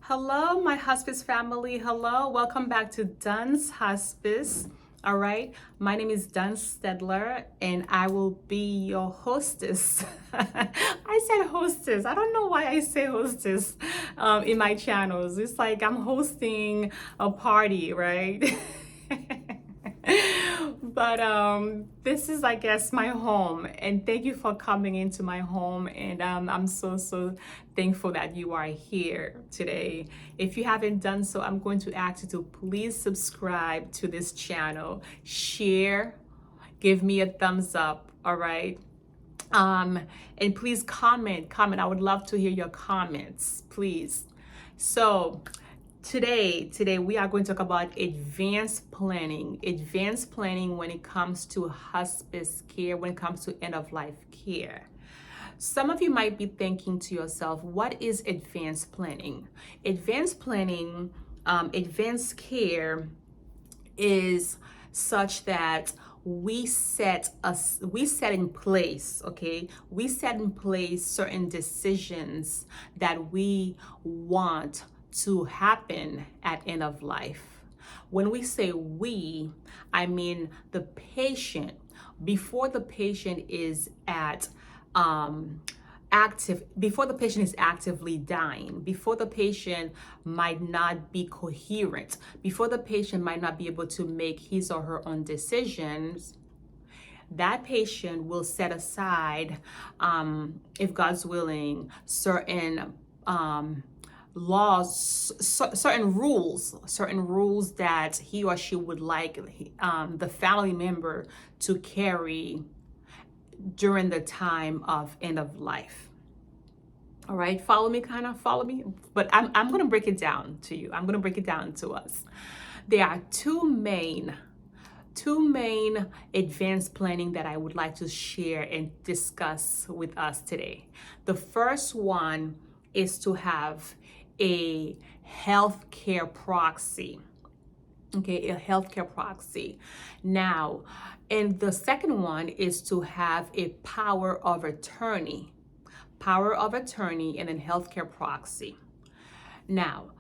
Hello, my hospice family. Hello, welcome back to Dunshospice. All right, my name is Dun Stedler, and I will be your hostess. I said hostess. I don't know why I say hostess in my channels. It's like I'm hosting a party, right? But this is, I guess, my home, and thank you for coming into my home. And I'm so thankful that you are here today. If you haven't done so, I'm going to ask you to please subscribe to this channel, share, give me a thumbs up. All right. And please comment. I would love to hear your comments, please. So Today we are going to talk about advanced planning when it comes to hospice care, when it comes to end-of-life care. Some of you might be thinking to yourself, what is advanced planning? Advanced planning, advanced care is such that we set in place, okay? We set in place certain decisions that we want to happen at end of life. When we say we, I mean the patient. Before the patient is before the patient is actively dying, before the patient might not be coherent, before the patient might not be able to make his or her own decisions, that patient will set aside, if God's willing, certain laws, certain rules that he or she would like the family member to carry during the time of end of life. All right, follow me, but I'm going to break it down to you. I'm going to break it down to us. There are two main advanced planning that I would like to share and discuss with us today. The first one is to have a healthcare proxy. Okay, a healthcare proxy. Now, and the second one is to have a power of attorney and then healthcare proxy. Now,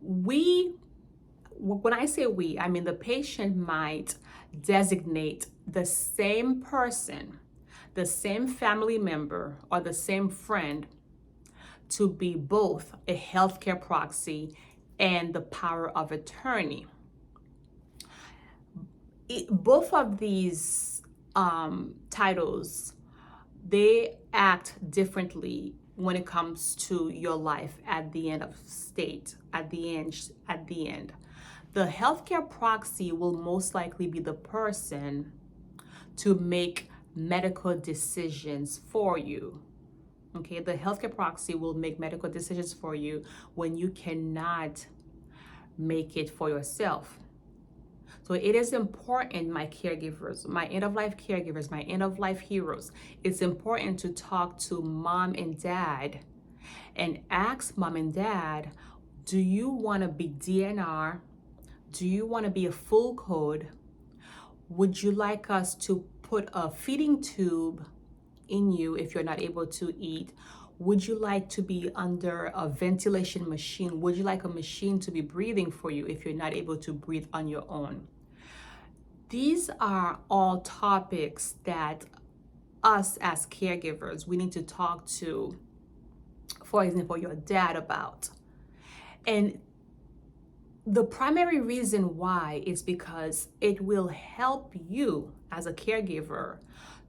when I say we, I mean the patient might designate the same person, the same family member, or the same friend to be both a healthcare proxy and the power of attorney. Both of these titles, they act differently when it comes to your life at the end. The healthcare proxy will most likely be the person to make medical decisions for you. Okay, the healthcare proxy will make medical decisions for you when you cannot make it for yourself. So it is important, my caregivers, my end-of-life caregivers, my end-of-life heroes, it's important to talk to mom and dad and ask mom and dad, do you want to be DNR? Do you want to be a full code? Would you like us to put a feeding tube in you if you're not able to eat? Would you like to be under a ventilation machine? Would you like a machine to be breathing for you if you're not able to breathe on your own? These are all topics that us as caregivers, we need to talk to, for example, your dad about. And the primary reason why is because it will help you as a caregiver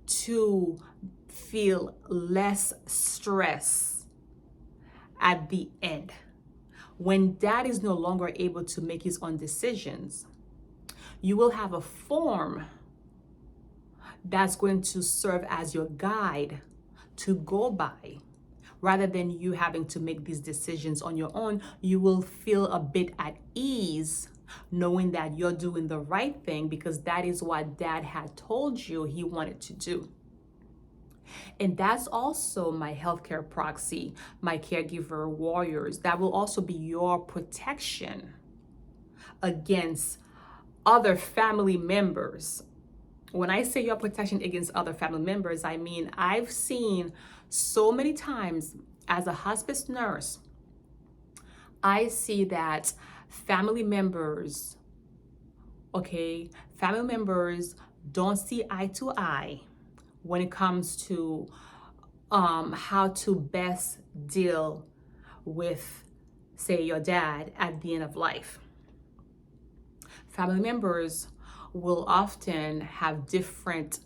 to feel less stress at the end. When dad is no longer able to make his own decisions, you will have a form that's going to serve as your guide to go by. Rather than you having to make these decisions on your own, you will feel a bit at ease knowing that you're doing the right thing because that is what dad had told you he wanted to do. And that's also my healthcare proxy, my caregiver warriors. That will also be your protection against other family members. When I say your protection against other family members, I mean, I've seen so many times as a hospice nurse, I see that family members, okay, family members don't see eye to eye when it comes to how to best deal with, say, your dad at the end of life. Family members will often have different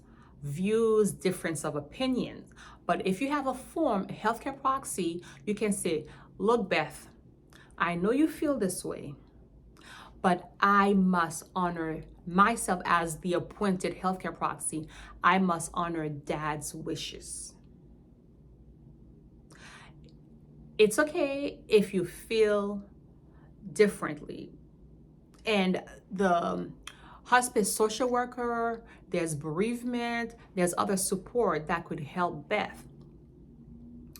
views, difference of opinions. But if you have a form, a healthcare proxy, you can say, look, Beth, I know you feel this way, but I must honor myself as the appointed healthcare proxy. I must honor dad's wishes. It's okay if you feel differently. And the hospice social worker, there's bereavement, there's other support that could help Beth.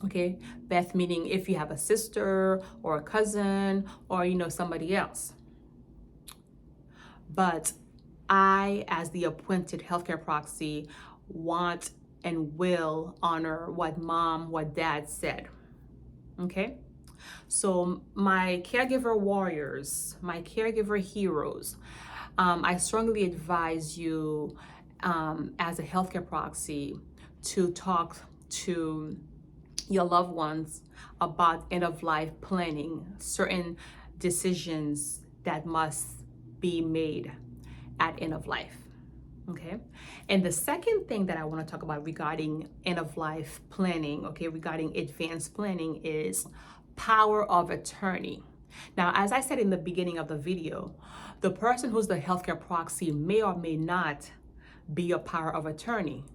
Okay, Beth meaning if you have a sister or a cousin or somebody else. But I, as the appointed healthcare proxy, want and will honor what dad said. Okay, so my caregiver warriors, my caregiver heroes, I strongly advise you as a healthcare proxy to talk to your loved ones about end of life planning, certain decisions that must be made at end of life. Okay. And the second thing that I want to talk about regarding end of life planning, okay, regarding advanced planning, is power of attorney. Now, as I said in the beginning of the video, the person who's the healthcare proxy may or may not be a power of attorney.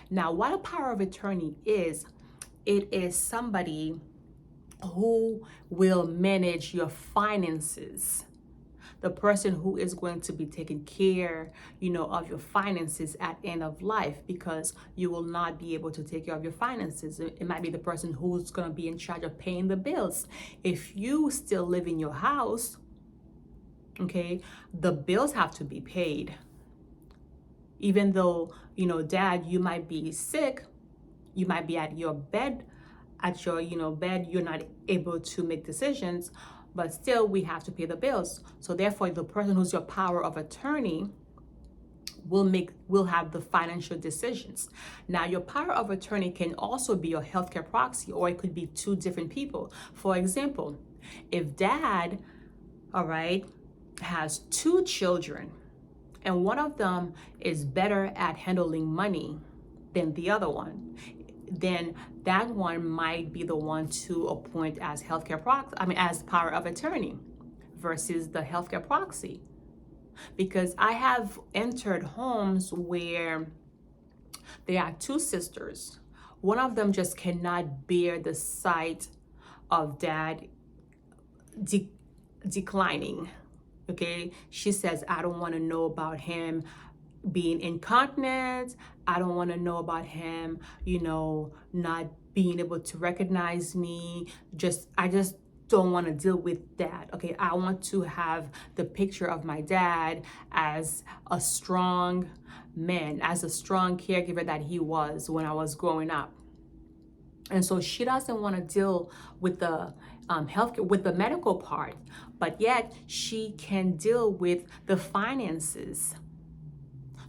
Now, what a power of attorney is, it is somebody who will manage your finances, the person who is going to be taking care, of your finances at end of life, because you will not be able to take care of your finances. It might be the person who's going to be in charge of paying the bills. If you still live in your house, okay, the bills have to be paid. Even though, dad, you might be sick, you might be at your bed, you're not able to make decisions, but still we have to pay the bills. So therefore, the person who's your power of attorney will have the financial decisions. Now, your power of attorney can also be your healthcare proxy, or it could be two different people. For example, if dad, all right, has two children and one of them is better at handling money than the other one, then that one might be the one to appoint as as power of attorney versus the healthcare proxy. Because I have entered homes where there are two sisters. One of them just cannot bear the sight of dad declining. Okay, she says, I don't want to know about him being incontinent. I don't want to know about him, not being able to recognize me. I just don't want to deal with that. Okay, I want to have the picture of my dad as a strong man, as a strong caregiver that he was when I was growing up. And so she doesn't want to deal with the healthcare, with the medical part, but yet she can deal with the finances.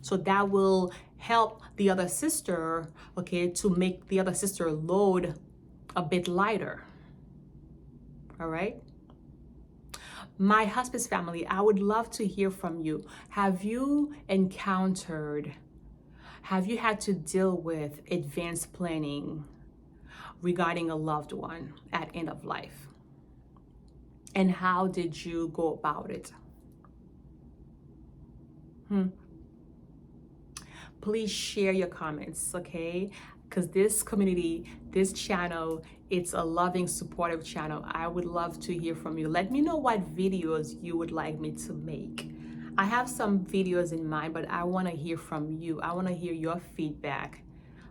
So that will help the other sister, okay, to make the other sister load a bit lighter. All right. My hospice family, I would love to hear from you. Have you had to deal with advanced planning regarding a loved one at end of life? And how did you go about it? Please share your comments, okay? Because this community, this channel, it's a loving, supportive channel. I would love to hear from you. Let me know what videos you would like me to make. I have some videos in mind, but I want to hear from you. I want to hear your feedback,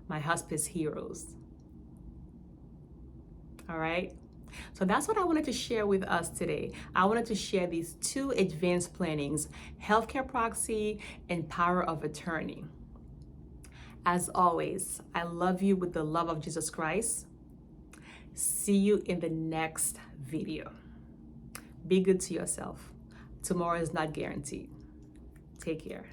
my hospice heroes. All right? So that's what I wanted to share with us today. I wanted to share these two advanced plannings, healthcare proxy and power of attorney. As always, I love you with the love of Jesus Christ. See you in the next video. Be good to yourself. Tomorrow is not guaranteed. Take care.